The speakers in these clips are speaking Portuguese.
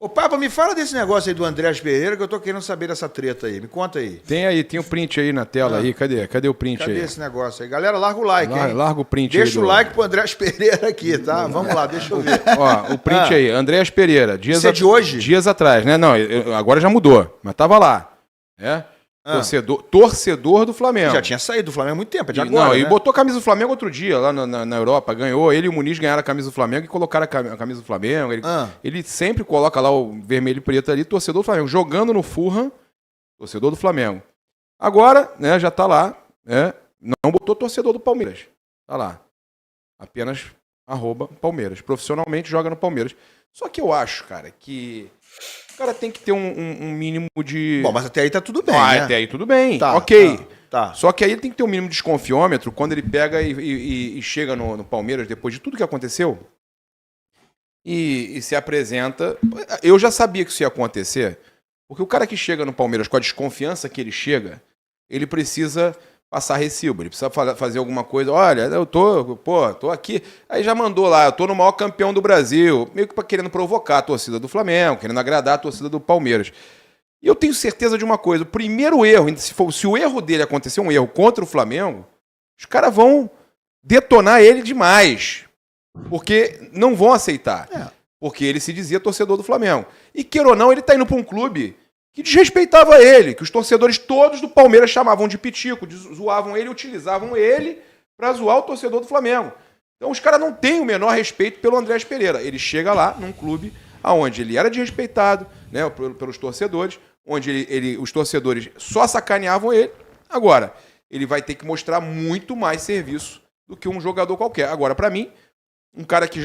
Ô, Papa, me fala desse negócio aí do Andrés Pereira, que eu tô querendo saber dessa treta aí. Me conta aí. Tem o print aí na tela aí. Cadê o print aí? Cadê esse negócio aí? Galera, larga o like, hein? Larga o print Deixa aí. o like pro Andrés Pereira aqui, tá? Vamos lá, deixa eu ver. Ó, o print aí. Andrés Pereira. Isso é de hoje? Dias atrás, né? Não, agora já mudou, mas tava lá. É? Torcedor do Flamengo. Já tinha saído do Flamengo há muito tempo, é de agora, Não, né? e botou a camisa do Flamengo outro dia, lá na Europa. Ganhou, ele e o Muniz ganharam a camisa do Flamengo e colocaram a camisa do Flamengo. Ele sempre coloca lá o vermelho e preto ali, torcedor do Flamengo. Jogando no Fulham, torcedor do Flamengo. Agora, né, já tá lá, né? Não botou torcedor do Palmeiras. Tá lá. Apenas @Palmeiras. Profissionalmente joga no Palmeiras. Só que eu acho, cara, que o cara tem que ter um mínimo de... Bom, mas até aí tá tudo bem, né? Até aí tudo bem, Tá, ok. tá. Só que aí ele tem que ter um mínimo de desconfiômetro quando ele pega e chega no Palmeiras, depois de tudo que aconteceu, e se apresenta... Eu já sabia que isso ia acontecer, porque o cara que chega no Palmeiras com a desconfiança que ele chega, ele precisa passar recibo, ele precisa fazer alguma coisa. Olha, eu tô aqui. Aí já mandou lá, eu tô no maior campeão do Brasil, meio que querendo provocar a torcida do Flamengo, querendo agradar a torcida do Palmeiras. E eu tenho certeza de uma coisa, o primeiro erro, se o erro dele acontecer um erro contra o Flamengo, os caras vão detonar ele demais, porque não vão aceitar, porque ele se dizia torcedor do Flamengo. E queira ou não, ele tá indo para um clube que desrespeitava ele, que os torcedores todos do Palmeiras chamavam de pitico, zoavam ele, utilizavam ele para zoar o torcedor do Flamengo. Então os caras não têm o menor respeito pelo Andrés Pereira. Ele chega lá num clube onde ele era desrespeitado, né, pelos torcedores, onde os torcedores só sacaneavam ele. Agora, ele vai ter que mostrar muito mais serviço do que um jogador qualquer. Agora, para mim, um cara que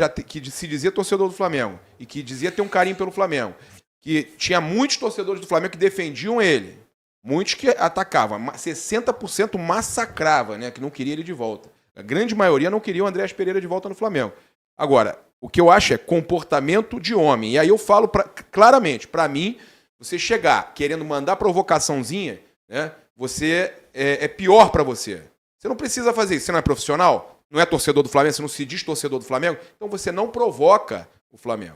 se dizia torcedor do Flamengo e que dizia ter um carinho pelo Flamengo, que tinha muitos torcedores do Flamengo que defendiam ele, muitos que atacavam, 60% massacrava, né, que não queria ele de volta. A grande maioria não queria o Andrés Pereira de volta no Flamengo. Agora, o que eu acho é comportamento de homem. E aí eu falo claramente, para mim, você chegar querendo mandar provocaçãozinha, né, você é pior para você. Você não precisa fazer isso. Você não é profissional, não é torcedor do Flamengo, você não se diz torcedor do Flamengo, então você não provoca o Flamengo.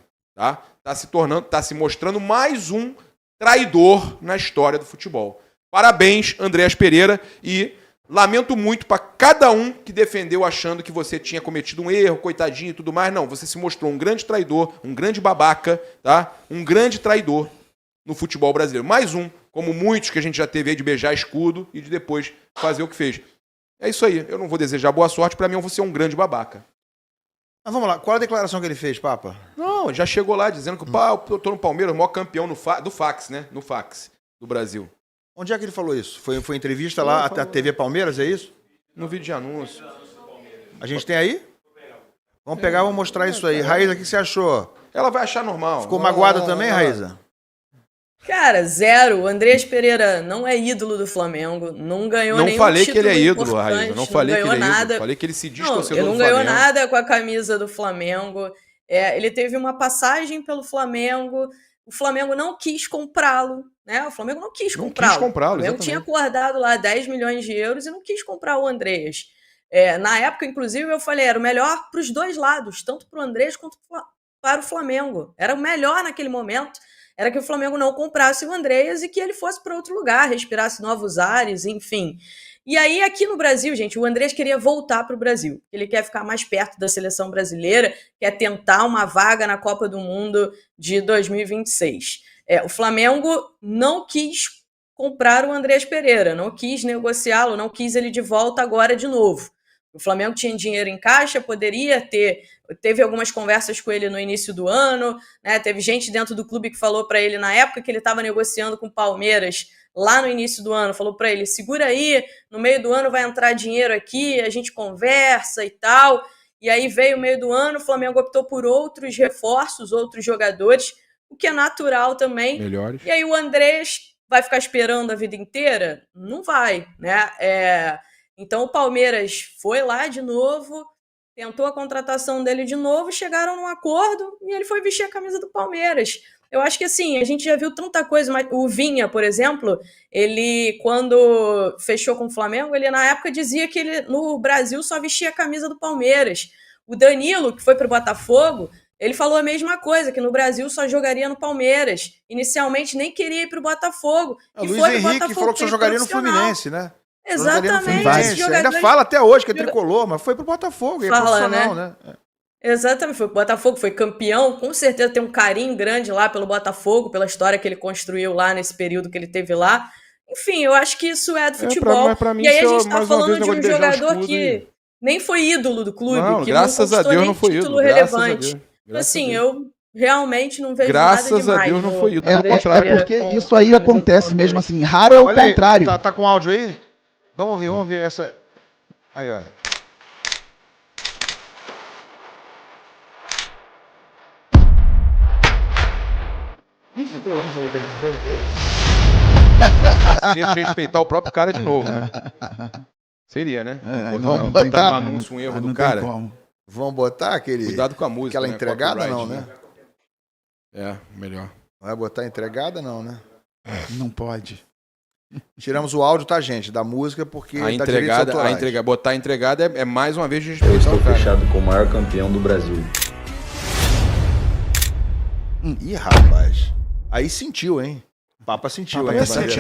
Tá se mostrando mais um traidor na história do futebol. Parabéns, Andrés Pereira, e lamento muito para cada um que defendeu achando que você tinha cometido um erro, coitadinho e tudo mais. Não, você se mostrou um grande traidor, um grande babaca, tá? Um grande traidor no futebol brasileiro. Mais um, como muitos que a gente já teve aí de beijar escudo e de depois fazer o que fez. É isso aí, eu não vou desejar boa sorte, para mim eu vou ser um grande babaca. Mas vamos lá, qual a declaração que ele fez, Papa? Não, já chegou lá dizendo que eu tô no Palmeiras, o maior campeão do fax, né? No fax do Brasil. Onde é que ele falou isso? Foi entrevista lá, a TV Palmeiras, é isso? No vídeo de anúncio. A gente tem aí? Vamos pegar e vamos mostrar isso aí. Raíza, o que você achou? Ela vai achar normal. Ficou magoada também, Raíza? Cara, zero. O Andrés Pereira não é ídolo do Flamengo, não ganhou nenhum título. Não falei que ele é ídolo, Raíza. Não falei que ele é nada. ídolo. Falei que ele se diz torcedor do Flamengo. Ele não ganhou nada com a camisa do Flamengo. Ele teve uma passagem pelo Flamengo. O Flamengo não quis comprá-lo, né? O Flamengo não quis comprá-lo. O Flamengo tinha acordado lá 10 milhões de euros e não quis comprar o Andrés. Na época, inclusive, eu falei, era o melhor para os dois lados, tanto para o Andrés quanto para o Flamengo. Era o melhor naquele momento. Era que o Flamengo não comprasse o Andrés e que ele fosse para outro lugar, respirasse novos ares, enfim. E aí, aqui no Brasil, gente, o Andrés queria voltar para o Brasil. Ele quer ficar mais perto da seleção brasileira, quer tentar uma vaga na Copa do Mundo de 2026. O Flamengo não quis comprar o Andrés Pereira, não quis negociá-lo, não quis ele de volta agora de novo. O Flamengo tinha dinheiro em caixa, teve algumas conversas com ele no início do ano, né? Teve gente dentro do clube que falou para ele na época que ele estava negociando com o Palmeiras, lá no início do ano, falou para ele, segura aí, no meio do ano vai entrar dinheiro aqui, a gente conversa e tal. E aí veio o meio do ano, o Flamengo optou por outros reforços, outros jogadores, o que é natural também. Melhores. E aí o Andrés vai ficar esperando a vida inteira? Não vai, né? Então o Palmeiras foi lá de novo, tentou a contratação dele de novo, chegaram num acordo e ele foi vestir a camisa do Palmeiras. Eu acho que assim, a gente já viu tanta coisa, mas o Vinha, por exemplo, ele quando fechou com o Flamengo, ele na época dizia que ele no Brasil só vestia a camisa do Palmeiras. O Danilo, que foi para o Botafogo, ele falou a mesma coisa, que no Brasil só jogaria no Palmeiras. Inicialmente nem queria ir pro Botafogo. O Luiz Henrique falou que só jogaria no Fluminense, né? Exatamente. Ainda fala até hoje que é tricolor, mas foi pro Botafogo, fala, né? Exatamente, foi pro Botafogo, foi campeão, com certeza tem um carinho grande lá pelo Botafogo, pela história que ele construiu lá nesse período que ele teve lá. Enfim, eu acho que isso é do futebol. Pra mim, e aí a gente tá falando de um jogador que nem foi ídolo do clube, não, que graças não a Deus não foi título relevante. Assim, eu realmente não vejo graças nada demais. Graças a Deus não foi ídolo. É porque isso aí acontece mesmo, assim, raro é o contrário. Tá com áudio aí? Vamos ver essa... Aí, ó. Respeitar o próprio cara de novo. Né? Seria, né? Vamos botar um anúncio, um erro do cara. Vamos botar aquele... Cuidado com a música, aquela entregada, não, né? É, melhor. Vai botar entregada, não, né? Não pode. Tiramos o áudio, tá, gente? Da música, porque a entregada, botar entregada é mais uma vez de eu estou fechado com o maior campeão do Brasil. Ih, rapaz. Aí sentiu, hein? O Papa sentiu, hein?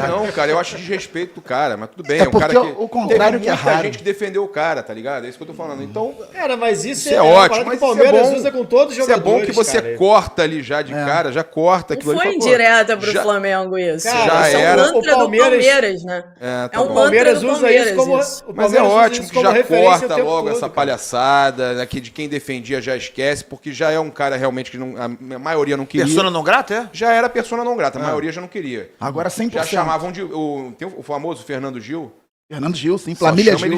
Não, cara, eu acho desrespeito do cara, mas tudo bem. É porque um cara o contrário que é raro. Muita gente que defendeu o cara, tá ligado? É isso que eu tô falando. Então, cara, mas isso é ótimo. Mas o Palmeiras usa com todos os jogadores. Isso é bom que você corta ali já de cara, já corta aquilo ali. Não foi indireta pro Flamengo isso. Cara, já era. O Palmeiras, né? O Palmeiras usa isso como... Mas é ótimo que já corta logo essa palhaçada, né, que de quem defendia já esquece, porque já é um cara realmente que a maioria não queria. Persona não grata, é? Já era persona não grata, a maioria já não queria. Agora 100%. Já chamavam de... Tem o famoso Fernando Gil. Fernando Gil, sim. Família Gil.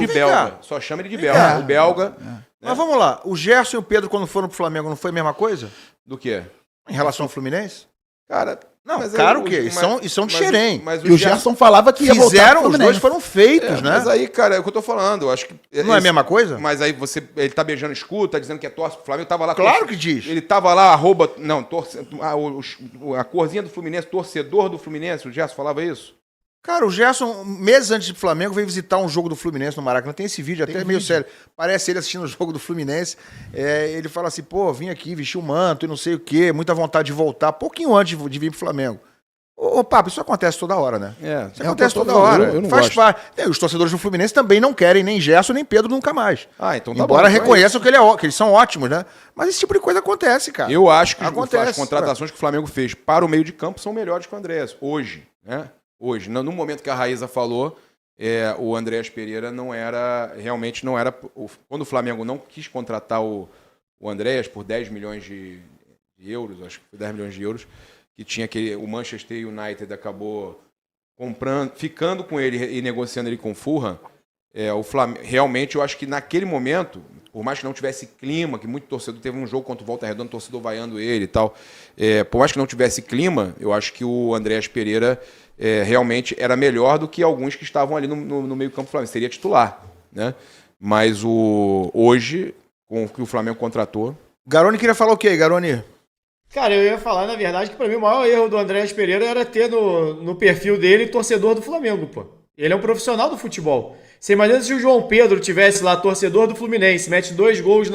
Só chama ele de belga. O belga... Mas vamos lá. O Gerson e o Pedro, quando foram pro Flamengo, não foi a mesma coisa? Do quê? Em relação ao Fluminense? Cara... Não, cara, o quê? Eles são de Xerém. E o Gerson falava que ia voltar pro os dois foram feitos, né? Mas aí, cara, é o que eu tô falando. Eu acho que... Não é a mesma coisa? Mas aí ele tá beijando escudo, tá dizendo que é torce pro Flamengo. Tava lá... Claro que diz. Ele tava lá, a corzinha do Fluminense, torcedor do Fluminense. O Gerson falava isso? Cara, o Gerson, meses antes do Flamengo, veio visitar um jogo do Fluminense no Maracanã. Tem esse vídeo até meio sério. Parece ele assistindo o jogo do Fluminense. Ele fala assim, pô, vim aqui, vesti o manto e não sei o quê, muita vontade de voltar, pouquinho antes de vir pro Flamengo. Ô, Papo, isso acontece toda hora, né? Isso acontece toda hora. Eu não faz gosto. parte. Os torcedores do Fluminense também não querem nem Gerson, nem Pedro nunca mais. Então tá Embora bom, reconheçam que eles são ótimos, né? Mas esse tipo de coisa acontece, cara. Eu acho que acontece, as contratações que o Flamengo fez para o meio de campo são melhores que o Andréas. Hoje, né? Hoje. No momento que a Raíza falou, o Andréas Pereira realmente não era... Quando o Flamengo não quis contratar o Andréas por 10 milhões de euros, acho que foi 10 milhões de euros, que tinha o Manchester United acabou ficando com ele e negociando ele com o Fulham, o Flamengo, realmente eu acho que naquele momento, por mais que não tivesse clima, que muito torcedor, teve um jogo contra o Volta Redonda, torcedor vaiando ele e tal, por mais que não tivesse clima, eu acho que o Andréas Pereira realmente era melhor do que alguns que estavam ali no meio campo do Flamengo, seria titular, né? Mas hoje, com o que o Flamengo contratou... Garoni queria falar o quê, Garoni? Cara, eu ia falar, na verdade, que pra mim o maior erro do Andréas Pereira era ter no perfil dele torcedor do Flamengo, pô. Ele é um profissional do futebol. Você imagina se o João Pedro tivesse lá torcedor do Fluminense, mete 2 gols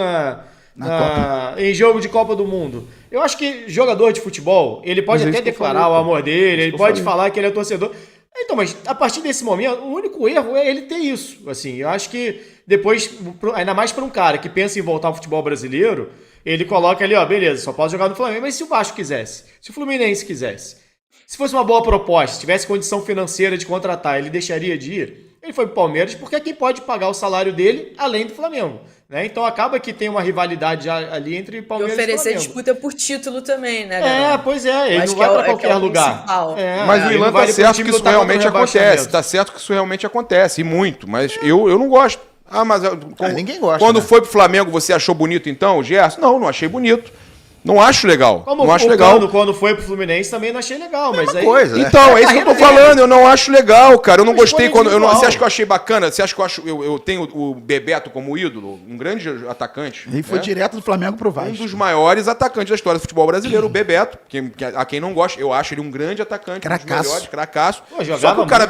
em jogo de Copa do Mundo. Eu acho que jogador de futebol, ele pode até declarar o amor dele, ele pode falar que ele é torcedor. Então, mas a partir desse momento, o único erro é ele ter isso. Assim, eu acho que depois, ainda mais para um cara que pensa em voltar ao futebol brasileiro, ele coloca ali, beleza, só posso jogar no Flamengo. Mas se o Vasco quisesse, se o Fluminense quisesse, se fosse uma boa proposta, tivesse condição financeira de contratar, ele deixaria de ir? Ele foi pro Palmeiras porque é quem pode pagar o salário dele, além do Flamengo. Né? Então acaba que tem uma rivalidade ali entre Palmeiras e Flamengo. E oferecer disputa por título também, né? Pois é, ele não vai pra qualquer lugar. Mas o Ilan tá certo que isso realmente acontece. Tá certo que isso realmente acontece, e muito. Mas eu não gosto. Mas ninguém gosta. Quando foi pro Flamengo, você achou bonito então, o Gerson? Não achei bonito. Não acho legal. Como não acho o legal. Cano, quando foi pro Fluminense, também não achei legal. Mas aí... coisa, então, é isso que eu tô falando. Eu não acho legal, cara. Eu não gostei quando. Você acha que eu achei bacana? Você acha que eu tenho o Bebeto como ídolo? Um grande atacante. Ele foi direto do Flamengo pro Vasco. Um dos maiores atacantes da história do futebol brasileiro, o Bebeto. A quem não gosta, eu acho ele um grande atacante. Cracaço. Um dos melhores, cracaço. Pô, só que o cara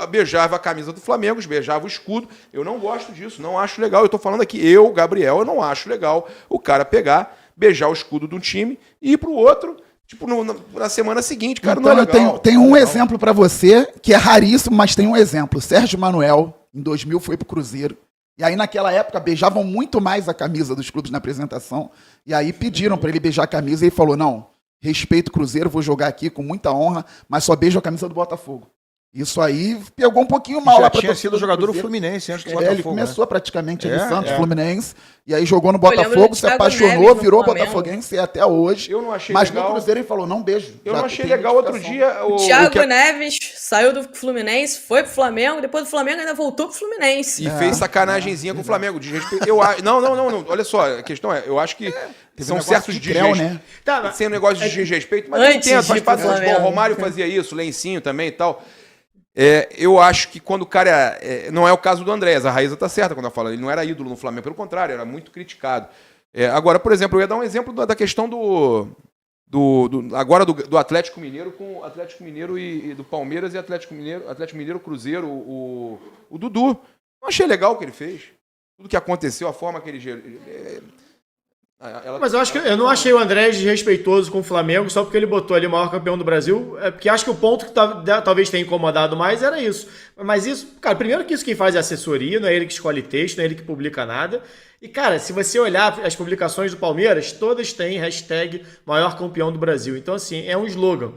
beijava a camisa do Flamengo, beijava o escudo. Eu não gosto disso. Não acho legal. Eu tô falando aqui, Gabriel, eu não acho legal o cara pegar, beijar o escudo de um time e ir pro outro, tipo, na semana seguinte, cara, então, não é legal. Tem um exemplo pra você, que é raríssimo, mas tem um exemplo. Sérgio Manuel, em 2000, foi pro Cruzeiro. E aí, naquela época, beijavam muito mais a camisa dos clubes na apresentação. E aí pediram pra ele beijar a camisa e ele falou, não, respeito o Cruzeiro, vou jogar aqui com muita honra, mas só beijo a camisa do Botafogo. Isso aí pegou um pouquinho mal. Já tinha sido jogador do Fluminense antes do Botafogo. Ele começou praticamente de Santos, Fluminense, e aí jogou no Botafogo, se apaixonou, Neves virou Flamengo. botafoguense até hoje. Eu não achei mas legal. no Cruzeiro ele falou, não beijo. Eu não achei legal outro dia. O Thiago Neves saiu do Fluminense, foi pro Flamengo, depois do Flamengo ainda voltou pro Fluminense. E fez sacanagemzinha com o Flamengo. Não. Olha só, a questão é, eu acho que são certos desrespeitos. Né? Sem um negócio de desrespeito, mas eu entendo, faz parte do futebol. O Romário fazia isso, Lencinho também e tal. Eu acho que quando o cara... não é o caso do Andréas, a Raíza tá certa quando ela fala. Ele não era ídolo no Flamengo, pelo contrário, era muito criticado. Agora, por exemplo, eu ia dar um exemplo da questão do Atlético Mineiro com o Atlético Mineiro e do Palmeiras e Atlético Mineiro, Cruzeiro, o Dudu. Não achei legal o que ele fez. Tudo que aconteceu, a forma que ele... Mas eu não achei o Andrés desrespeitoso com o Flamengo só porque ele botou ali o maior campeão do Brasil. Porque acho que o ponto que talvez tenha incomodado mais era isso. Mas isso, cara, primeiro que isso quem faz é assessoria, não é ele que escolhe texto, não é ele que publica nada. E, cara, se você olhar as publicações do Palmeiras, todas têm hashtag maior campeão do Brasil. Então, assim, é um slogan.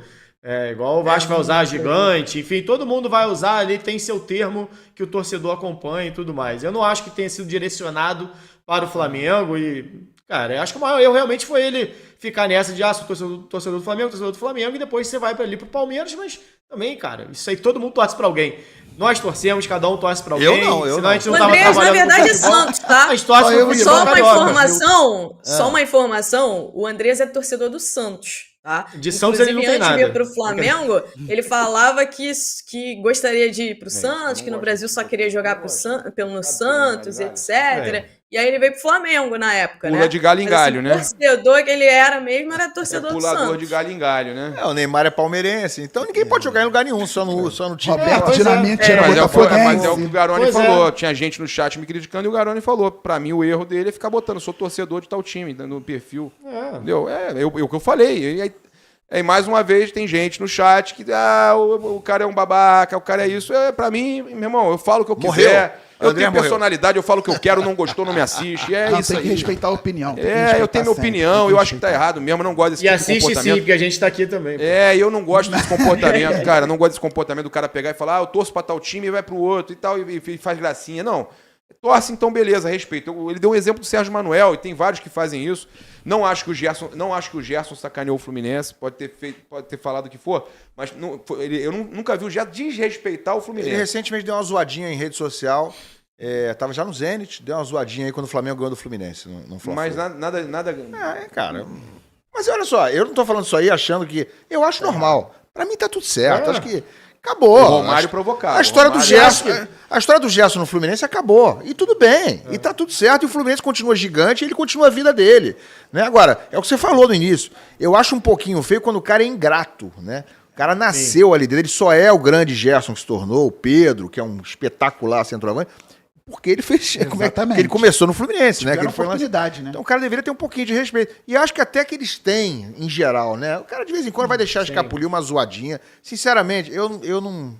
Igual o Vasco vai usar gigante, enfim, todo mundo vai usar ali, tem seu termo que o torcedor acompanha e tudo mais. Eu não acho que tenha sido direcionado para o Flamengo e... Cara, eu acho que o maior erro realmente foi ele ficar nessa de sou torcedor do Flamengo, e depois você vai ali pro Palmeiras, mas também, cara, isso aí todo mundo torce pra alguém. Nós torcemos, cada um torce pra alguém. Eu não. A gente não o tava Andrés, na verdade, é futebol. Santos, tá? A gente torce pro futebol Só uma carioca. informação, só uma informação, o Andrés é torcedor do Santos. Tá? De Santos ele não tem nada. Antes de ir pro Flamengo, ele falava que gostaria de ir pro Santos, que no Brasil só queria jogar pelo Santos, etc. E aí ele veio pro Flamengo na época, Pula de galho em galho, né? O torcedor que ele era mesmo era torcedor do Santos. Pulador de galho em galho, né? O Neymar é palmeirense, então ninguém pode jogar em lugar nenhum, só no time. Roberto Dinamite era Mas é botafoguense. o que o Garoni falou. Tinha gente no chat me criticando e o Garoni falou. Pra mim, o erro dele é ficar botando, sou torcedor de tal time, no perfil. Entendeu? O que eu falei. E aí, mais uma vez, tem gente no chat que o cara é um babaca, o cara é isso. Pra mim, meu irmão, eu falo o que eu quiser. Eu tenho personalidade, eu falo o que eu quero, não gostou, não me assiste. Isso tem aí. que respeitar a opinião. Eu tenho minha opinião, eu acho que tá errado mesmo, eu não gosto desse tipo de comportamento. E assiste sim, porque a gente tá aqui também. Eu não gosto desse comportamento, cara. Não gosto desse comportamento do cara pegar e falar, eu torço pra tal time e vai pro outro e tal, e faz gracinha. Não. Torce, então, beleza, respeito. Ele deu um exemplo do Sérgio Manuel, e tem vários que fazem isso. Não acho que o Gerson sacaneou o Fluminense, pode ter falado o que for, mas eu nunca vi o Gerson desrespeitar o Fluminense. Ele recentemente deu uma zoadinha em rede social. Tava já no Zenit, deu uma zoadinha aí quando o Flamengo ganhou do Fluminense. Mas nada. Cara. Mas olha só, eu não tô falando isso aí achando que. Eu acho normal. Pra mim tá tudo certo. Acho que acabou. O Romário provocava. A história do Gerson no Fluminense acabou. E tudo bem. E tá tudo certo. E o Fluminense continua gigante e ele continua a vida dele. Né? Agora, é o que você falou no início. Eu acho um pouquinho feio quando o cara é ingrato, né? O cara nasceu ali dele. Ele só é o grande Gerson que se tornou, o Pedro, que é um espetacular centroavante. Porque ele fez. Exatamente. Ele começou no Fluminense, né? Que ele foi oportunidade, né? Então o cara deveria ter um pouquinho de respeito. E acho que até que eles têm, em geral, né? O cara de vez em quando vai deixar escapulir uma zoadinha. Sinceramente, eu não.